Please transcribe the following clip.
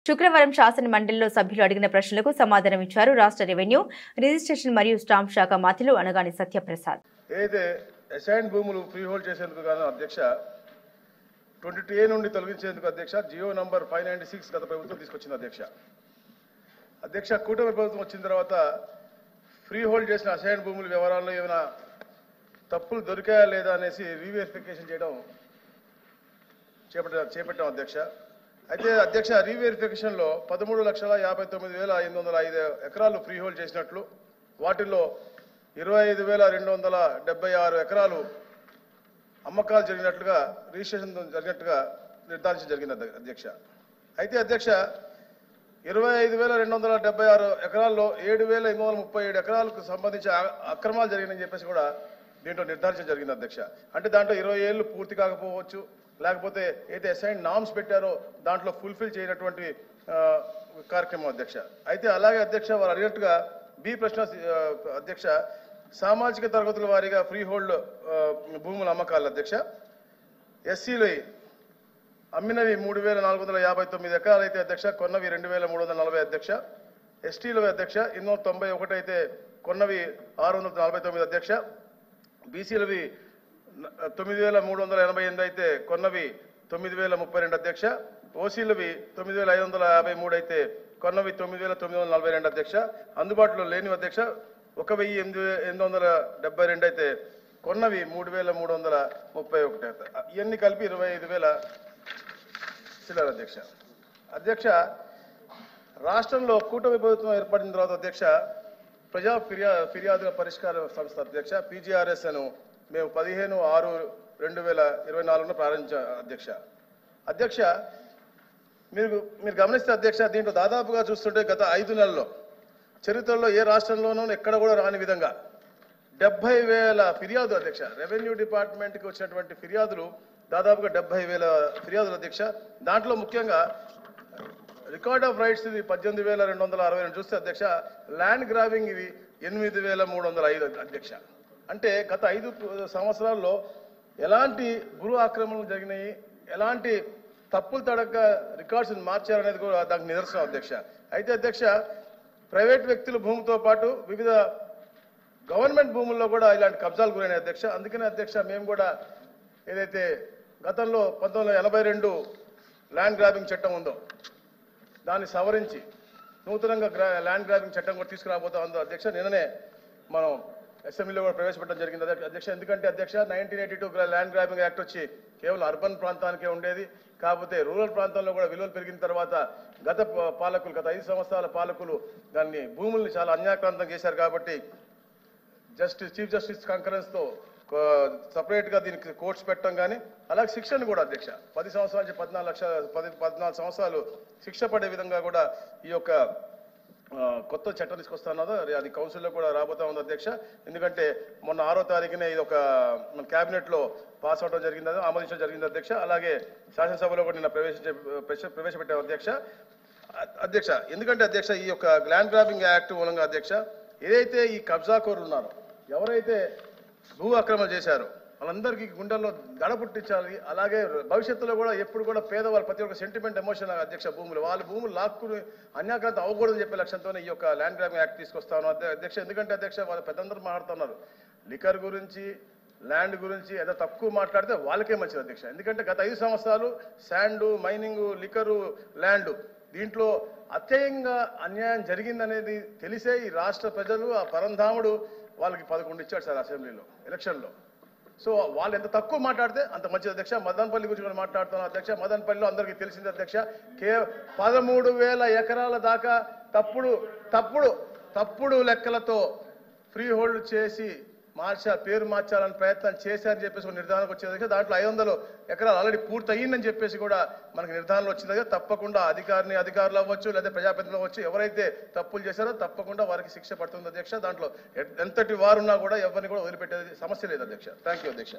శుక్రవారం శాసన మండలిలో సభ్యులు అడిగిన ప్రశ్నలకు సమాధానం ఇచ్చారు రాష్ట్ర రెవెన్యూ, రిజిస్ట్రేషన్ మరియు స్టాంప్ శాఖ మంత్రులు అనగాని సత్యప్రసాద్. ఏదైతే అసైన్ భూములు ఫ్రీ హోల్డ్ చేసేందుకు గాను అధ్యక్ష 22A నుండి తొలగించేందుకు అధ్యక్ష జియో నంబర్ 596 గత ప్రభుత్వం తీసుకొచ్చింది అధ్యక్ష కూటమి ప్రభుత్వం వచ్చిన తర్వాత ఫ్రీ హోల్డ్ చేసిన అసైన్ భూముల వివరాల్లో ఏమైనా తప్పులు దొరికాయా లేదా అనేసి రీవెరిఫికేషన్ చేయడం చేపట్టాం అధ్యక్ష. అయితే అధ్యక్ష రీవెరిఫికేషన్లో 13,59,505 ఎకరాలు ఫ్రీ హోల్డ్ చేసినట్లు, వాటిల్లో 25,276 ఎకరాలు అమ్మకాలు జరిగినట్లుగా రిజిస్ట్రేషన్ జరిగినట్టుగా నిర్ధారించడం జరిగింది అధ్యక్ష. అయితే అధ్యక్ష 25,276 ఎకరాల్లో 7,837 ఎకరాలకు సంబంధించి అక్రమాలు జరిగినాయని చెప్పేసి కూడా దీంట్లో నిర్ధారించడం జరిగింది అధ్యక్ష. అంటే దాంట్లో 20 ఏళ్ళు పూర్తి కాకపోవచ్చు, లేకపోతే ఏదైతే అసైన్ నామ్స్ పెట్టారో దాంట్లో ఫుల్ఫిల్ చేయనటువంటి కార్యక్రమం అధ్యక్ష. అయితే అలాగే అధ్యక్ష వారు అడిగినట్టుగా బి ప్రశ్న అధ్యక్ష సామాజిక తరగతుల వారీగా ఫ్రీ హోల్డ్ భూముల అమ్మకాలు అధ్యక్ష. ఎస్సీలు అమ్మినవి 3,459 ఎకరాలు అయితే అధ్యక్ష, కొన్నవి 2,340 అధ్యక్ష. ఎస్టీలు అధ్యక్ష 291 అయితే కొన్నవి 649 అధ్యక్ష. బీసీలవి 9,388 అయితే కొన్నవి 9,032 అధ్యక్ష. ఓసీలవి 9,553 అయితే కొన్నవి 9,942 అధ్యక్ష. అందుబాటులో లేని అధ్యక్ష 1,872 అయితే కొన్నవి 3,331. ఇవన్నీ కలిపి 25,000 చిల్లర అధ్యక్ష. రాష్ట్రంలో కూటమి ప్రభుత్వం ఏర్పడిన తర్వాత అధ్యక్ష ప్రజా ఫిర్యాదుల పరిష్కార సంస్థ అధ్యక్ష PGRS అను మేము 15/6/2024 ప్రారంభించాం అధ్యక్ష. మీరు గమనిస్తే అధ్యక్ష దీంట్లో దాదాపుగా చూస్తుంటే గత 5 నెలల్లో చరిత్రలో ఏ రాష్ట్రంలోనూ ఎక్కడ కూడా రాని విధంగా 70,000 ఫిర్యాదులు అధ్యక్ష. రెవెన్యూ డిపార్ట్మెంట్కి వచ్చినటువంటి ఫిర్యాదులు దాదాపుగా 70,000 ఫిర్యాదులు అధ్యక్ష. దాంట్లో ముఖ్యంగా రికార్డ్ ఆఫ్ రైట్స్ ఇది 18,262 చూస్తే అధ్యక్ష, ల్యాండ్ గ్రాబింగ్ ఇవి 8,305 అధ్యక్ష. అంటే గత 5 సంవత్సరాల్లో ఎలాంటి భూ ఆక్రమణలు జరిగినాయి, ఎలాంటి తప్పులు తడక రికార్డ్స్ మార్చారనేది కూడా దానికి నిదర్శనం అధ్యక్ష. అయితే అధ్యక్ష ప్రైవేట్ వ్యక్తుల భూమితో పాటు వివిధ గవర్నమెంట్ భూముల్లో కూడా ఇలాంటి కబ్జాలు గురైనాయి అధ్యక్ష. అందుకనే అధ్యక్ష మేము కూడా ఏదైతే గతంలో 1982 ల్యాండ్ గ్రాబింగ్ చట్టం ఉందో దాన్ని సవరించి నూతనంగా ల్యాండ్ గ్రాబింగ్ చట్టం కూడా తీసుకురాబోతా ఉందో అధ్యక్ష. నిన్ననే మనం అసెంబ్లీలో కూడా ప్రవేశపెట్టడం జరిగింది అధ్యక్ష. ఎందుకంటే అధ్యక్ష 1982 ల్యాండ్ గ్రాబింగ్ యాక్ట్ వచ్చి కేవలం అర్బన్ ప్రాంతానికే ఉండేది. కాకపోతే రూరల్ ప్రాంతంలో కూడా విలువలు పెరిగిన తర్వాత గత 5 సంవత్సరాల పాలకులు దాన్ని భూముల్ని చాలా అన్యాక్రాంతం చేశారు. కాబట్టి చీఫ్ జస్టిస్ కంకరెన్స్తో సపరేట్గా దీనికి కోర్ట్స్ పెట్టడం కానీ అలాగే శిక్షను కూడా అధ్యక్ష 10 సంవత్సరాల నుంచి 14 సంవత్సరాలు శిక్ష పడే విధంగా కూడా ఈ యొక్క కొత్త చట్టం తీసుకొస్తున్నదో అది కౌన్సిల్లో కూడా రాబోతా ఉంది అధ్యక్ష. ఎందుకంటే మొన్న 6వ తారీఖునే ఇది ఒక మన క్యాబినెట్లో పాస్ అవడం జరిగింది, ఆమోదించడం జరిగింది అధ్యక్ష. అలాగే శాసనసభలో కూడా నిన్న ప్రవేశపెట్టాం అధ్యక్ష. ఎందుకంటే అధ్యక్ష ఈ యొక్క ల్యాండ్ గ్రాబింగ్ యాక్ట్ మూలంగా అధ్యక్ష ఏదైతే ఈ కబ్జాకోరులు ఉన్నారో, ఎవరైతే భూ ఆక్రమణ చేశారో వాళ్ళందరికీ గుండెల్లో దడ పుట్టించాలి. అలాగే భవిష్యత్తులో కూడా ఎప్పుడు కూడా పేదవాళ్ళు ప్రతి ఒక్క సెంటిమెంట్ ఎమోషన్ అధ్యక్ష వాళ్ళ భూములు లాక్కుని అన్యాక్రాంతం అవ్వకూడదని చెప్పే లక్ష్యంతోనే ఈ యొక్క ల్యాండ్ గ్రాబింగ్ యాక్ట్ తీసుకొస్తాను అధ్యక్ష. ఎందుకంటే అధ్యక్ష వాళ్ళు పెద్దందరూ మాట్లాడుతున్నారు లిక్కర్ గురించి, ల్యాండ్ గురించి ఏదో తక్కువ మాట్లాడితే వాళ్ళకే మంచిది అధ్యక్ష. ఎందుకంటే గత 5 సంవత్సరాలు శాండు, మైనింగు, లిక్కరు, ల్యాండు దీంట్లో అత్యయంగా అన్యాయం జరిగిందనేది తెలిసే ఈ రాష్ట్ర ప్రజలు ఆ పరంధాముడు వాళ్ళకి 11 ఇచ్చాడు సార్ అసెంబ్లీలో ఎలక్షన్లో. సో వాళ్ళు ఎంత తక్కువ మాట్లాడితే అంత మంచిది అధ్యక్ష. మదనపల్లి గురించి కూడా మాట్లాడుతున్నాం అధ్యక్ష. మదనపల్లిలో అందరికీ తెలిసింది అధ్యక్ష 13,000 ఎకరాల దాకా తప్పుడు లెక్కలతో ఫ్రీ హోల్డ్ చేసి పేరు మార్చాలని ప్రయత్నం చేశారని చెప్పేసి ఒక నిర్ధారణకు వచ్చింది అధ్యక్ష. దాంట్లో 500 ఎకరాలు ఆల్రెడీ పూర్తి అయ్యిందని చెప్పేసి కూడా మనకి నిర్ధారణలో వచ్చింది కదా. తప్పకుండా అధికారులు అవ్వచ్చు లేదా ప్రజాప్రతినిధులు అవ్వచ్చు, ఎవరైతే తప్పులు చేశారో తప్పకుండా వారికి శిక్ష పడుతుంది అధ్యక్ష. దాంట్లో ఎంతటి వారున్నా కూడా ఎవరిని కూడా వదిలిపెట్టేది సమస్య లేదు అధ్యక్ష. థ్యాంక్ యూ అధ్యక్ష.